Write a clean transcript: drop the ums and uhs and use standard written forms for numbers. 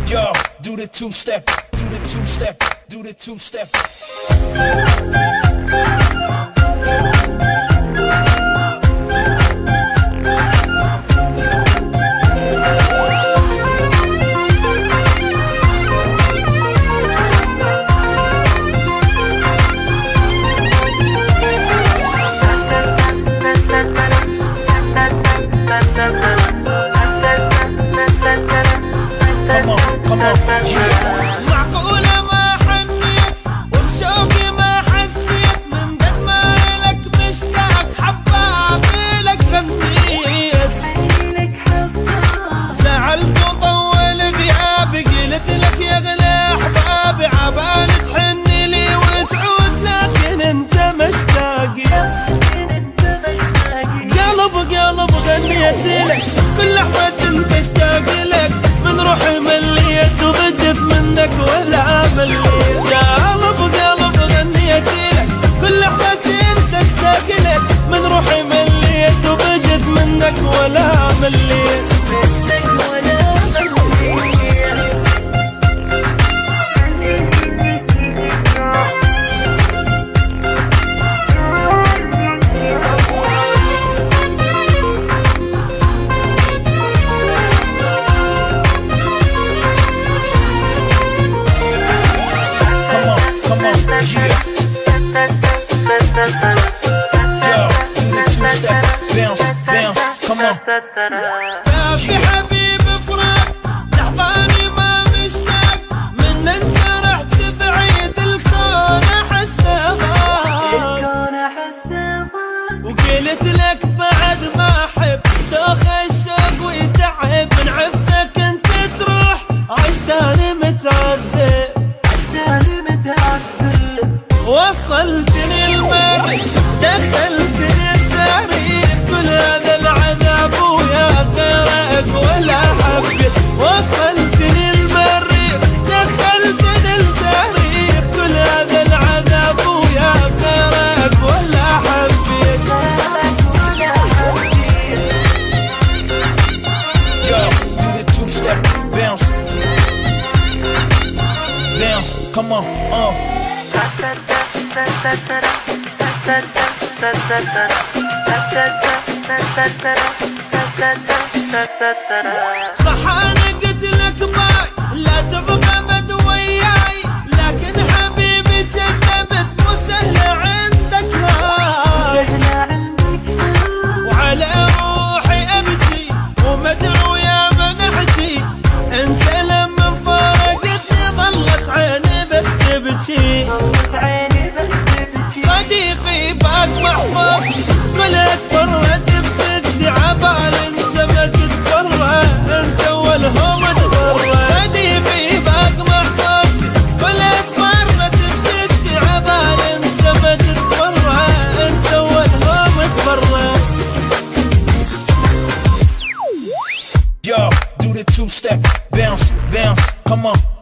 Yo, do the two-step, do the two-step, do the two-step. Come on, yeah. معقولة ما حنيت وبشوقي ما حسيت من قد ما إلك مشتاق حبابي لك غنيت زعلت وطول غيابي قلت لك يا غلا أحبابي عبالي تحني لي وتعود لكن انت مشتاقي قلب غنيت لك كل لحظة كنت اشتاق لك من روحي مليت وضجت منك ولا مليت يا قلب غنيت لك كل لحظة كنت اشتاق لك من روحي مليت وضجت منك ولا مليت يا في حبيب فراق لحظاني ما مشتاق من انت رحت بعيد الكون احسه وقلت لك بعد ما احب دوخ الشوق ويتعب من عفتك انت تروح عشتاني متعذب وصلتني المريخ دخلتني التاريخ كل هذا العذاب ويا غيرك ولا حبيت وصلتني المريخ دخلتني التاريخ كل هذا العذاب ويا غيرك ولا حبيت Yo, do the two-step, bounce, bounce, come on, صح انا قلت لك باي لا تبقى بد وياي لكن حبيبي كذبت مو سهله عندك هاي وعلى روحي ابكي ومدعو يا من احكي انت لما فارقتني ظلت عيني بس تبكي صديقي باك محفظ قلت فرت بستي عبال انت ما تتبرى انت والهم تبرى صديقي باك محفظ قلت فرت بستي عبال انت ما تتبرى انت والهم تبرى Yo, do the two-step, bounce, bounce, come on.